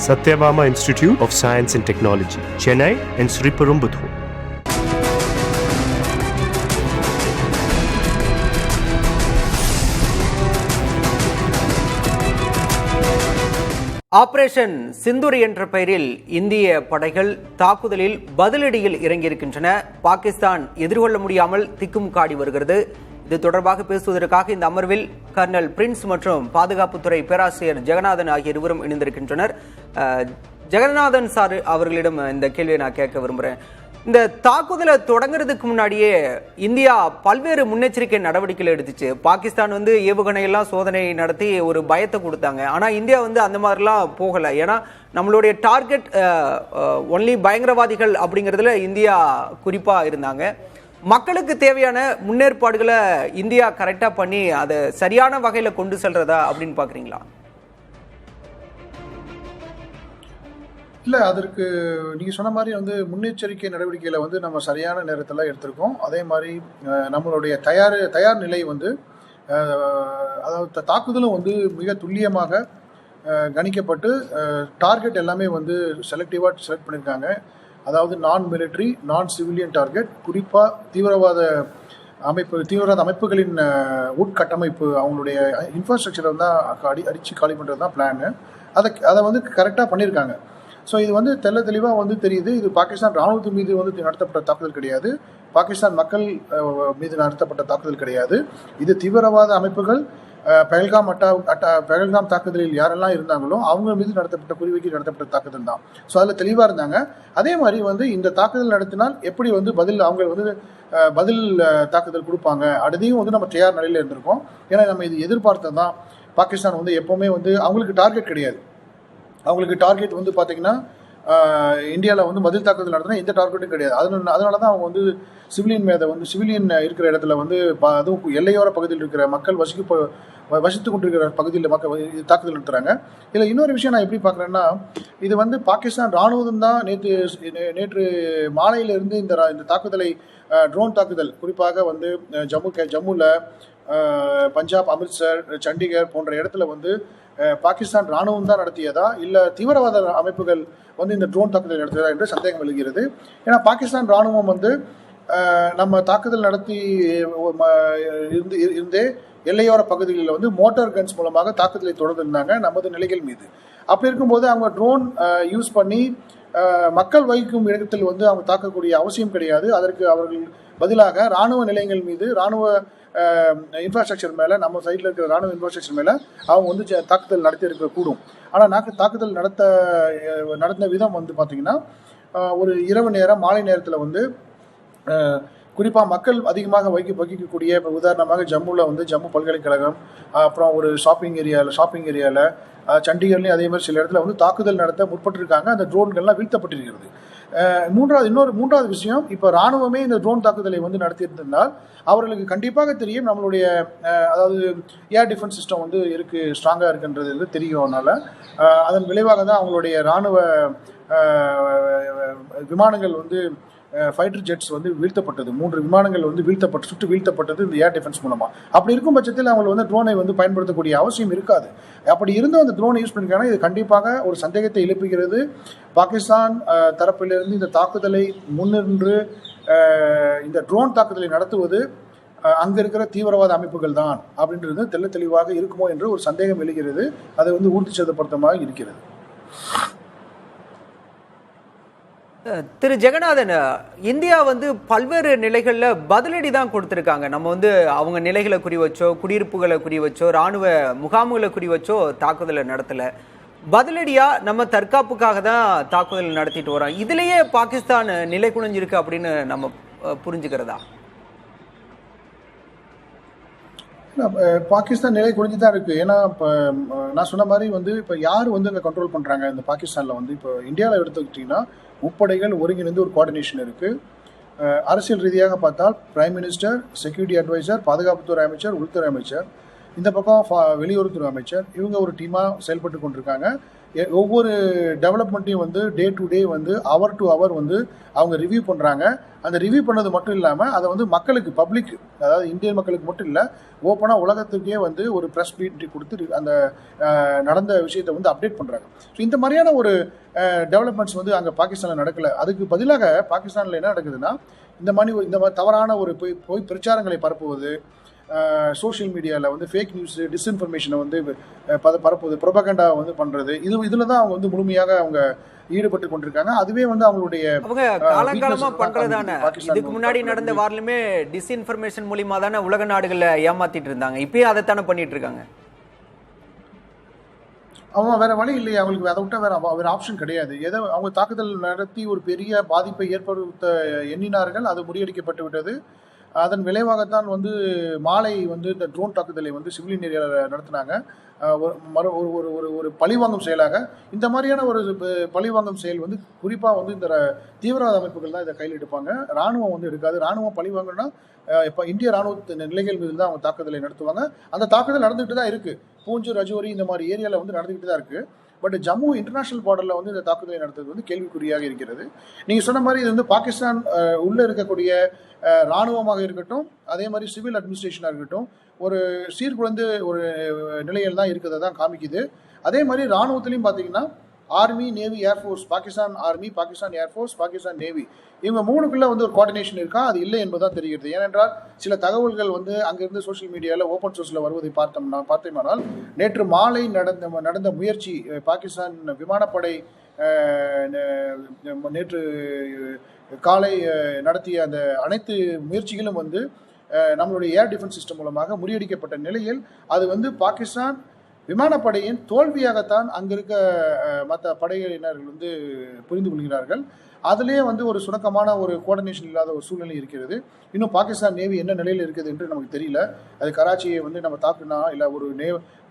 Satyabama Institute of Science and Technology, Chennai and Sriperumbudur. Operation Sindoor என்ற பெயரில் இந்திய படைகள் தாக்குதலில் பதிலடியில் இறங்கியிருக்கின்றன. பாகிஸ்தான் எதிர்கொள்ள முடியாமல் திக்கும் காடி வருகிறது. இது தொடர்பாக பேசுவதற்காக இந்த அமர்வில் கர்னல் பிரின்ஸ் மற்றும் பாதுகாப்புத்துறை பேராசிரியர் ஜெகநாதன் ஆகிய இருவரும் இணைந்திருக்கின்றனர். ஜெகநாதன் சார் அவர்களிடம் இந்த கேள்வியை நான் கேட்க விரும்புகிறேன். இந்த தாக்குதலை தொடங்குறதுக்கு முன்னாடியே இந்தியா பல்வேறு முன்னெச்சரிக்கை நடவடிக்கைகள் எடுத்துச்சு. பாகிஸ்தான் ஏவுகணையெல்லாம் சோதனை நடத்தி ஒரு பயத்தை கொடுத்தாங்க. ஆனால் இந்தியா அந்த மாதிரிலாம் போகலை. ஏன்னா நம்மளுடைய டார்கெட் ஒன்லி பயங்கரவாதிகள் அப்படிங்கிறதுல இந்தியா குறிப்பாக இருந்தாங்க. மக்களுக்கு தேவையான முன்னேற்பாடுகளை இந்தியா கரெக்டாக பண்ணி அதை சரியான வகையில் கொண்டு செல்றதா அப்படின்னு பார்க்குறீங்களா? இல்லை, அதற்கு நீங்கள் சொன்ன மாதிரி முன்னெச்சரிக்கை நடவடிக்கைகளை நம்ம சரியான நேரத்தில் எடுத்திருக்கோம். அதே மாதிரி நம்மளுடைய தயார் நிலை அதாவது தாக்குதலும் மிக துல்லியமாக கணிக்கப்பட்டு டார்கெட் எல்லாமே செலக்டிவாக செலக்ட் பண்ணியிருக்காங்க. அதாவது நான் மிலிட்ரி, நான் சிவிலியன் டார்கெட், குறிப்பாக தீவிரவாத அமைப்புகளின் உட்கட்டமைப்பு, அவங்களுடைய இன்ஃப்ராஸ்ட்ரக்சரை அடித்து காலி பண்ணுறது தான் பிளானு. அதை கரெக்டாக பண்ணியிருக்காங்க. ஸோ இது தெளிவாக தெரியுது. இது பாகிஸ்தான் இராணுவத்து மீது நடத்தப்பட்ட தாக்குதல் கிடையாது, பாகிஸ்தான் மக்கள் மீது நடத்தப்பட்ட தாக்குதல் கிடையாது. இது தீவிரவாத அமைப்புகள் பெஹல்காம் தாக்குதலில் யாரெல்லாம் இருந்தாங்களோ அவங்க மீது குறிவைக்கு நடத்தப்பட்ட தாக்குதல் தான். ஸோ அதில் தெளிவாக இருந்தாங்க. அதே மாதிரி இந்த தாக்குதல் நடத்தினால் எப்படி அவங்க பதில் தாக்குதல் கொடுப்பாங்க, அடுத்தையும் நம்ம தயார் நிலையில் இருந்திருக்கோம். ஏன்னா நம்ம இது எதிர்பார்த்தது தான். பாகிஸ்தான் எப்போவுமே அவங்களுக்கு டார்கெட் கிடையாது. அவங்களுக்கு டார்கெட் பார்த்தீங்கன்னா இந்தியாவில் பதில் தாக்குதல் நடத்தினா எந்த டார்கெட்டும் கிடையாது. அதனால தான் அவங்க சிவிலியன் மேலே சிவிலியன் இருக்கிற இடத்துல அதுவும் எல்லையோர பகுதியில் இருக்கிற மக்கள் வசித்து கொண்டிருக்கிற பகுதியில் மக்கள் தாக்குதல் நடத்துகிறாங்க. இதில் இன்னொரு விஷயம் நான் எப்படி பார்க்குறேன்னா, இது பாகிஸ்தான் இராணுவம் தான் நேற்று மாலையிலிருந்து இந்த தாக்குதலை ட்ரோன் தாக்குதல் குறிப்பாக ஜம்முவில், பஞ்சாப், அமிர்த்சர், சண்டிகர் போன்ற இடத்துல பாகிஸ்தான் இராணுவம் தான் நடத்தியதா இல்லை தீவிரவாத அமைப்புகள் இந்த ட்ரோன் தாக்குதல் நடத்தியதா என்று சந்தேகம் எழுகிறது. ஏன்னா பாகிஸ்தான் இராணுவம் நம்ம தாக்குதல் நடத்தி இருந்தே எல்லையோர பகுதிகளில் மோட்டார் கன்ஸ் மூலமாக தாக்குதலை தொடர்ந்திருந்தாங்க நமது நிலைகள் மீது. அப்படி இருக்கும்போது அவங்க ட்ரோன் யூஸ் பண்ணி மக்கள் வகிக்கும் இடத்தில் அவங்க தாக்கக்கூடிய அவசியம் கிடையாது. அதற்கு அவர்கள் பதிலாக இராணுவ நிலையங்கள் மீது, இராணுவ இன்ஃப்ராஸ்ட்ரக்சர் மேலே, நம்ம சைடில் இருக்கிற இராணுவ இன்ஃப்ராஸ்ட்ரக்சர் மேலே அவங்க தாக்குதல் நடத்தி இருக்கக்கூடும். ஆனால் தாக்குதல் நடத்தின விதம் பார்த்தீங்கன்னா ஒரு இரவு நேரம், மாலை நேரத்தில் குறிப்பாக மக்கள் அதிகமாக வகிக்கக்கூடிய, உதாரணமாக ஜம்முவில் ஜம்மு பல்கலைக்கழகம், அப்புறம் ஒரு ஷாப்பிங் ஏரியாவில், சண்டிகர்லேயும் அதே மாதிரி சில இடத்துல தாக்குதல் நடத்த முற்பட்டிருக்காங்க. அந்த ட்ரோன்கள்லாம் வீழ்த்தப்பட்டிருக்கிறது. மூன்றாவது விஷயம், இப்போ இராணுவமே இந்த ட்ரோன் தாக்குதலை நடத்தியிருந்தால் அவர்களுக்கு கண்டிப்பாக தெரியும் நம்மளுடைய அதாவது ஏர் டிஃபென்ஸ் சிஸ்டம் ஸ்ட்ராங்காக இருக்குன்றது தெரியும். அதனால் அதன் விளைவாக தான் அவங்களுடைய இராணுவ விமானங்கள் ஃபைட்டர் ஜெட்ஸ் வீழ்த்தப்பட்டது. 3 விமானங்கள் சுட்டு வீழ்த்தப்பட்டது இந்த ஏர் டிஃபென்ஸ் மூலமாக. அப்படி இருக்கும் பட்சத்தில் அவங்க ட்ரோனை பயன்படுத்தக்கூடிய அவசியம் இருக்காது. அப்படி இருந்தும் அந்த ட்ரோனை யூஸ் பண்ணியிருக்காங்க. இது கண்டிப்பாக ஒரு சந்தேகத்தை எழுப்புகிறது. பாகிஸ்தான் தரப்பிலிருந்து இந்த தாக்குதலை முன்னின்று இந்த ட்ரோன் தாக்குதலை நடத்துவது அங்கே இருக்கிற தீவிரவாத அமைப்புகள் தான் அப்படின்றது தெளிவாக இருக்குமோ என்று ஒரு சந்தேகம் எழுகிறது. அதை ஊர்த்தி சேதப்படுத்தமாக இருக்கிறது. திரு ஜெகநாதன், இந்தியா பல்வேறு நிலைகளில் பதிலடி தான் கொடுத்துருக்காங்க. நம்ம அவங்க நிலைகளை குறி வச்சோ, குடியிருப்புகளை குறி வச்சோ, இராணுவ முகாம்களை குறி வச்சோ தாக்குதலை நடத்தலை. பதிலடியாக நம்ம தற்காப்புக்காக தான் தாக்குதல் நடத்திட்டு வரோம். இதுலேயே பாகிஸ்தான் நிலை குலைஞ்சிருக்கு அப்படின்னு நம்ம புரிஞ்சுக்கிறதா? பாகிஸ்தான் நிலை குறைஞ்சி தான் இருக்குது. ஏன்னா இப்போ நான் சொன்ன மாதிரி இப்போ யார் அங்கே கண்ட்ரோல் பண்ணுறாங்க இந்த பாகிஸ்தானில் இப்போ இந்தியாவில் எடுத்துக்கிட்டிங்கன்னா முப்படைகள் ஒருங்கிணைந்து ஒரு கோஆர்டினேஷன் இருக்குது. அரசியல் ரீதியாக பார்த்தால் பிரைம் மினிஸ்டர், செக்யூரிட்டி அட்வைசர், பாதுகாப்புத்துறை அமைச்சர், உள்துறை அமைச்சர், இந்த பக்கம் வெளியுறவுத்துறை அமைச்சர், இவங்க ஒரு டீமாக செயல்பட்டு கொண்டிருக்காங்க. ஒவ்வொரு டெவலப்மெண்ட்டையும் வந்து டே டு டே வந்து ஹவர் டு ஹவர் வந்து அவங்க ரிவ்யூ பண்ணுறாங்க. அந்த ரிவ்யூ பண்ணது மட்டும் இல்லாமல் அதை வந்து மக்களுக்கு, பப்ளிக், அதாவது இந்தியன் மக்களுக்கு மட்டும் இல்லை, ஓப்பனாக உலகத்துக்கே வந்து ஒரு ப்ரெஸ் மீட் கொடுத்து அந்த நடந்த விஷயத்தை வந்து அப்டேட் பண்ணுறாங்க. ஸோ இந்த மாதிரியான ஒரு டெவலப்மெண்ட்ஸ் வந்து அங்கே பாகிஸ்தானில் நடக்கலை. அதுக்கு பதிலாக பாகிஸ்தானில் என்ன நடக்குதுன்னா, இந்த மாதிரி தவறான ஒரு பொய் பிரச்சாரங்களை பரப்புவது, சோஷியல் மீடியாவில் வந்து ஃபேக் நியூஸ், டிஸ்இன்ஃபர்மேஷனை வந்து பரப்புவது, ப்ரொபகண்டா வந்து பண்ணுறது, இதில் தான் அவங்க வந்து முழுமையாக அவங்க ஈடுபட்டு கொண்டிருக்காங்க. அதுவே வந்து அவங்களுடைய காலங்காலமா பண்றதான. இதுக்கு முன்னாடி நடந்த வாரிலுமே டிஸ்இன்ஃபர்மேஷன் மூலியமா தானே உலக நாடுகளை ஏமாத்திட்டு இருந்தாங்க. இப்பயும் அதைத்தானே பண்ணிட்டு இருக்காங்க. அவங்க வேற வழி இல்லையா அவங்களுக்கு, அதை விட்டா வேற ஆப்ஷன் கிடையாது. ஏதோ அவங்க தாக்குதல் நடத்தி ஒரு பெரிய பாதிப்பை ஏற்படுத்த எண்ணினார்கள், அது முறியடிக்கப்பட்டு விட்டது. அதன் விளைவாகத்தான் வந்து மாலை வந்து இந்த ட்ரோன் தாக்குதலை வந்து சிவிலியன் ஏரியாவில் நடத்தினாங்க. ஒரு பழிவாங்கும் செயலாக இந்த மாதிரியான ஒரு பழிவாங்கும் செயல் வந்து குறிப்பாக வந்து இந்த தீவிரவாத அமைப்புகள் தான் இதை கையில் எடுப்பாங்க. ராணுவம் வந்து எடுக்காது. ராணுவம் பழிவாங்கன்னா இப்போ இந்திய ராணுவ நிலைகள் மீது தான் அவங்க தாக்குதலை நடத்துவாங்க. அந்த தாக்குதல் நடந்துகிட்டு தான் இருக்குது. பூஞ்சு, ரஜோரி இந்த மாதிரி ஏரியாவில் வந்து நடந்துக்கிட்டு தான் இருக்குது. பட் ஜம்மு இன்டர்நேஷனல் பார்டரில் வந்து இந்த தாக்குதலை நடத்துறது வந்து கேள்விக்குறியாக இருக்கிறது. நீங்கள் சொன்ன மாதிரி இது வந்து பாகிஸ்தான் உள்ளே இருக்கக்கூடிய இராணுவமாக இருக்கட்டும், அதே மாதிரி சிவில் அட்மினிஸ்ட்ரேஷனாக இருக்கட்டும், ஒரு சீர்குலைந்து ஒரு நிலையில் தான் இருக்கிறத தான் காமிக்குது. அதே மாதிரி இராணுவத்திலையும் பார்த்தீங்கன்னா army, navy, air force, Pakistan army, Pakistan air force, Pakistan navy, இவங்க மூணுக்குள்ளே வந்து ஒரு கோஆர்டினேஷன் இருக்கா, அது இல்லை என்பதுதான் தெரிகிறது. ஏனென்றால் சில தகவல்கள் வந்து அங்கிருந்து சோஷியல் மீடியாவில் ஓப்பன் சோர்ஸில் வருவதை பார்த்தோமானால் நேற்று மாலை நடந்த முயற்சி, பாகிஸ்தான் விமானப்படை நேற்று காலை நடத்திய அந்த அனைத்து முயற்சிகளும் வந்து நம்மளுடைய ஏர் டிஃபென்ஸ் சிஸ்டம் மூலமாக முறியடிக்கப்பட்ட நிலையில் அது வந்து பாகிஸ்தான் விமானப்படையின் தோல்வியாகத்தான் அங்கே இருக்க மற்ற படையினர்கள் வந்து புரிந்து கொள்கிறார்கள். அதிலே வந்து ஒரு சுணக்கமான ஒரு கோஆர்டினேஷன் இல்லாத ஒரு சூழ்நிலை இருக்கிறது. இன்னும் பாகிஸ்தான் நேவி என்ன நிலையில் இருக்குது என்று நமக்கு தெரியல. அது கராச்சியை வந்து நம்ம தாக்குனா இல்லை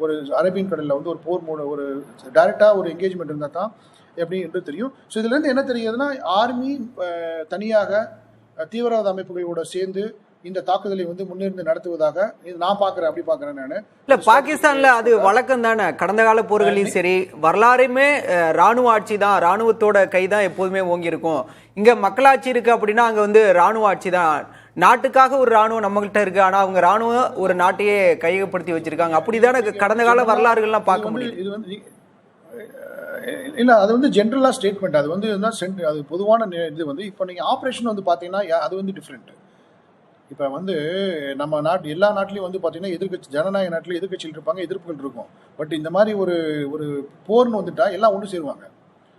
ஒரு அரேபியன் கடலில் வந்து ஒரு போர் ஒரு டைரெக்டாக ஒரு என்கேஜ்மெண்ட் இருந்தால் தான் எப்படி என்று தெரியும். ஸோ இதுலேருந்து என்ன தெரியுதுன்னா, ஆர்மி தனியாக தீவிரவாத அமைப்புகளோட சேர்ந்து இந்த தாக்குதலை வந்து முன்னிருந்து நடத்துவதாக நான் பார்க்குறேன். அப்படி பார்க்குறேன் நான். இல்லை, பாகிஸ்தானில் அது வழக்கம் தானே. கடந்த கால போர்களையும் சரி, வரலாறுமே ராணுவ ஆட்சி தான், ராணுவத்தோட கை தான் எப்போதுமே ஓங்கி இருக்கும். இங்கே மக்களாட்சி இருக்குது அப்படின்னா அங்கே வந்து ராணுவ ஆட்சி தான். நாட்டுக்காக ஒரு ராணுவம் நம்மகிட்ட இருக்கு, ஆனால் அவங்க ராணுவம் ஒரு நாட்டையே கையகப்படுத்தி வச்சிருக்காங்க. அப்படிதானே கடந்த கால வரலாறுகள்லாம் பார்க்க முடியும். இது வந்து இல்லை, அது வந்து ஜென்ரலாக ஸ்டேட்மெண்ட். அது வந்து அது பொதுவான இது வந்து இப்போ நீங்கள் ஆப்ரேஷன் வந்து பார்த்தீங்கன்னா அது வந்து டிஃப்ரெண்ட். இப்போ வந்து நம்ம எல்லா நாட்டிலையும் வந்து பார்த்தீங்கன்னா எதிர்கட்சி, ஜனநாயக நாட்டில் எதிர்கட்சிகள் இருப்பாங்க, எதிர்ப்புகள் இருக்கும். பட் இந்த மாதிரி ஒரு போர்னு வந்துட்டா எல்லாம் ஒன்று சேருவாங்க.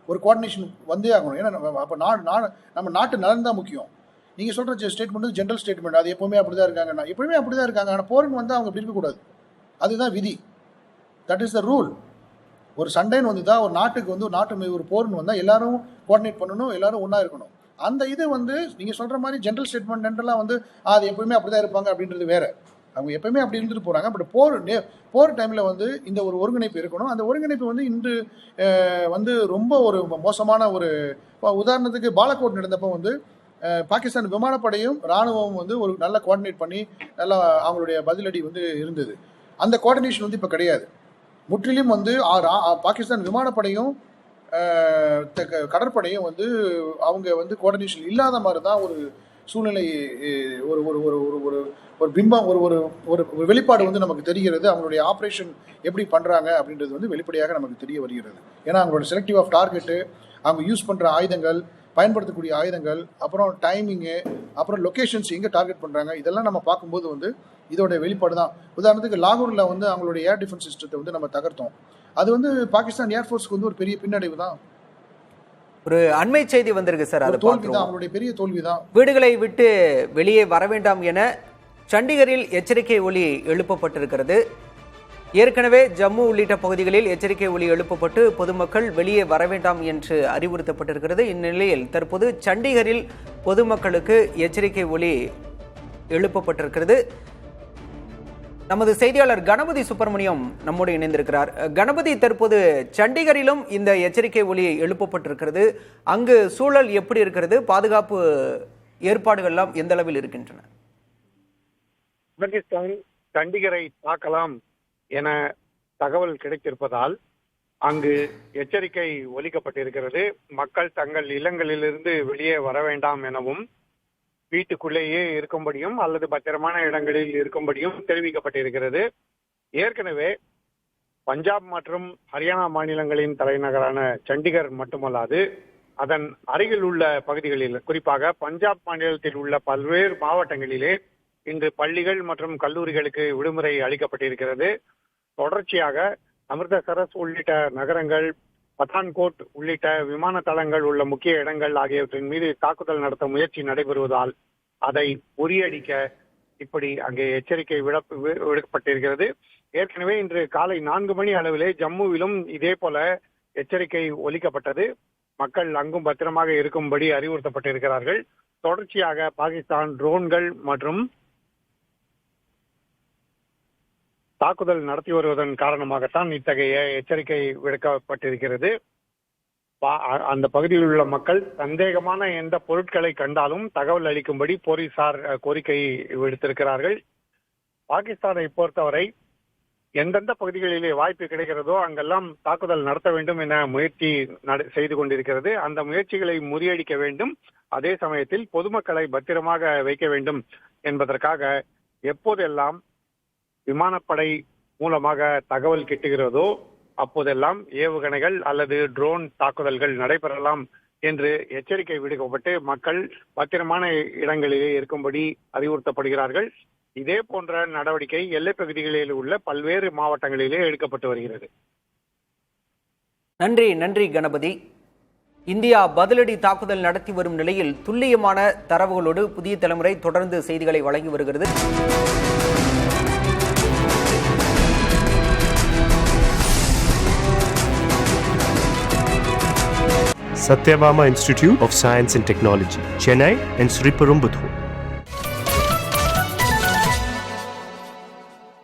ஒரு கோஆர்டினேஷன் வந்தே ஆகணும். ஏன்னா அப்போ நம்ம நாட்டு நலன் தான் முக்கியம். நீங்கள் சொல்கிற ஸ்டேட்மெண்ட் வந்து ஜென்ரல் ஸ்டேட்மெண்ட். அது எப்போவுமே அப்படி தான் இருக்காங்க, எப்பவுமே அப்படி தான் இருக்காங்க. ஆனால் போர்னு வந்து அவங்க அப்படி இருக்கக்கூடாது. அதுதான் விதி. That is the rule. ஒரு சண்டைன்னு வந்துதான் ஒரு நாட்டுக்கு வந்து ஒரு நாட்டு ஒரு போர்னு வந்தால் எல்லாரும் கோஆர்டினேட் பண்ணணும், எல்லாரும் ஒன்றா இருக்கணும். அந்த இது வந்து நீங்கள் சொல்கிற மாதிரி ஜென்ரல் ஸ்டேட்மெண்ட்லாம் வந்து அது எப்பவுமே அப்படி தான் இருப்பாங்க அப்படின்றது வேறு. அவங்க எப்பவுமே அப்படி இருந்துட்டு போகிறாங்க. பட் போர் டைமில் வந்து இந்த ஒரு ஒருங்கிணைப்பு இருக்கணும். அந்த ஒருங்கிணைப்பு வந்து இன்று வந்து ரொம்ப ஒரு மோசமான ஒரு உதாரணத்துக்கு பாலக்கோட் நடந்தப்போ வந்து பாகிஸ்தான் விமானப்படையும் இராணுவமும் வந்து ஒரு நல்ல கோஆர்டினேட் பண்ணி நல்லா அவங்களுடைய பதிலடி வந்து இருந்தது. அந்த கோஆர்டினேஷன் வந்து இப்போ கிடையாது. முற்றிலும் வந்து பாகிஸ்தான் விமானப்படையும் கடற்படையும் வந்து அவங்க வந்து கோஆர்டினேஷன் இல்லாத மாதிரி தான் ஒரு சூழ்நிலை, ஒரு ஒரு ஒரு ஒரு ஒரு பிம்பம், ஒரு வெளிப்பாடு வந்து நமக்கு தெரிகிறது. அவங்களுடைய ஆப்ரேஷன் எப்படி பண்ணுறாங்க அப்படின்றது வந்து வெளிப்படையாக நமக்கு தெரிய வருகிறது. ஏன்னா அவங்களோட செலக்டிவ் ஆஃப் டார்கெட்டு, அவங்க யூஸ் பண்ணுற ஆயுதங்கள், பயன்படுத்தக்கூடிய ஆயுதங்கள், அப்புறம் டைமிங்கு, அப்புறம் லொக்கேஷன்ஸ் எங்கே டார்கெட் பண்ணுறாங்க, இதெல்லாம் நம்ம பார்க்கும்போது வந்து இதோட வெளிப்பாடு தான். உதாரணத்துக்கு லாகூரில் வந்து அவங்களுடைய ஏர் டிஃபென்ஸ் சிஸ்டத்தை வந்து நம்ம தகர்த்தோம். அது வந்து பாகிஸ்தான் ஏர்ஃபோர்ஸ்க்கு வந்து ஒரு பெரிய பின்னடைவு தான். ஒரு அண்மை செய்தி வந்திருக்கு சார், அது தோல்விதான், அவங்களுடைய பெரிய தோல்விதான். வீடுகளை விட்டு வெளியே வர வேண்டாம் என சண்டிகரில் எச்சரிக்கை ஒலி எழுப்பப்பட்டிருக்கிறது. ஏற்கனவே ஜம்மு உள்ளிட்ட பகுதிகளில் எச்சரிக்கை ஒலி எழுப்பப்பட்டு பொதுமக்கள் வெளியே வர வேண்டாம் என்று அறிவுறுத்தப்பட்டிருக்கிறது. இந்நிலையில் தற்போது சண்டிகரில் பொதுமக்களுக்கு எச்சரிக்கை ஒலி எழுப்பப்பட்டிருக்கிறது. நமது செய்தியாளர் கணபதி சுப்பிரமணியம் நம்மோடு இணைந்திருக்கிறார். கணபதி, தற்போது சண்டிகரிலும் இந்த எச்சரிக்கை ஒலி எழுப்பப்பட்டிருக்கிறது. அங்கு சூழல் எப்படி இருக்கிறது? பாதுகாப்பு ஏற்பாடுகள்லாம் எந்த அளவில் இருக்கின்றன? பாகிஸ்தான் சண்டிகரை தாக்கலாம் என தகவல் கிடைத்திருப்பதால் அங்கு எச்சரிக்கை ஒலிக்கப்பட்டிருக்கிறது. மக்கள் தங்கள் இல்லங்களிலிருந்து வெளியே வர வேண்டாம் எனவும் வீட்டுக்குள்ளேயே இருக்கும்படியும் அல்லது பத்திரமான இடங்களில் இருக்கும்படியும் தெரிவிக்கப்பட்டிருக்கிறது. ஏற்கனவே பஞ்சாப் மற்றும் ஹரியானா மாநிலங்களின் தலைநகரான சண்டிகர் மட்டுமல்லாது அதன் அருகில் உள்ள பகுதிகளில், குறிப்பாக பஞ்சாப் மாநிலத்தில் உள்ள பல்வேறு மாவட்டங்களிலே இன்று பள்ளிகள் மற்றும் கல்லூரிகளுக்கு விடுமுறை அளிக்கப்பட்டிருக்கிறது. தொடர்ச்சியாக அமிர்தசரஸ் உள்ளிட்ட நகரங்கள், பத்தான்கோட் உள்ளிட்ட விமான தளங்கள் உள்ள முக்கிய இடங்கள் ஆகியவற்றின் மீது தாக்குதல் நடத்த முயற்சி நடைபெறுவதால் அதை முறியடிக்க இப்படி அங்கே எச்சரிக்கை விடப்பட்டிருக்கிறது. ஏற்கனவே இன்று காலை 4 மணி அளவிலே ஜம்முவிலும் இதே போல எச்சரிக்கை ஒலிக்கப்பட்டது. மக்கள் அங்கும் பத்திரமாக இருக்கும்படி அறிவுறுத்தப்பட்டிருக்கிறார்கள். தொடர்ச்சியாக பாகிஸ்தான் ட்ரோன்கள் மற்றும் தாக்குதல் நடத்தி வருவதன் காரணமாகத்தான் இத்தகைய எச்சரிக்கை விடுக்கப்பட்டிருக்கிறது. அந்த பகுதியில் உள்ள மக்கள் சந்தேகமான எந்த பொருட்களை கண்டாலும் தகவல் அளிக்கும்படி போலீசார் கோரிக்கை விடுத்திருக்கிறார்கள். பாகிஸ்தானை பொறுத்தவரை எந்தெந்த பகுதிகளிலே வாய்ப்பு கிடைக்கிறதோ அங்கெல்லாம் தாக்குதல் நடத்த வேண்டும் என முயற்சி செய்து கொண்டிருக்கிறது. அந்த முயற்சிகளை முறியடிக்க வேண்டும், அதே சமயத்தில் பொதுமக்களை பத்திரமாக வைக்க வேண்டும் என்பதற்காக எப்போதெல்லாம் விமானப்படை மூலமாக தகவல் கிட்டுகிறதோ அப்போதெல்லாம் ஏவுகணைகள் அல்லது ட்ரோன் தாக்குதல்கள் நடைபெறலாம் என்று எச்சரிக்கை விடுக்கப்பட்டு மக்கள் பத்திரமான இடங்களிலே இருக்கும்படி அறிவுறுத்தப்படுகிறார்கள். இதே போன்ற நடவடிக்கை எல்லைப் பகுதிகளில் உள்ள பல்வேறு மாவட்டங்களிலே எடுக்கப்பட்டு வருகிறது. நன்றி கணபதி. இந்தியா பதிலடி தாக்குதல் நடத்தி வரும் நிலையில் துல்லியமான தரவுகளோடு புதிய தலைமுறை தொடர்ந்து செய்திகளை வழங்கி வருகிறது. Satyabama Institute of Science and Technology, Chennai and Sriperumbudur.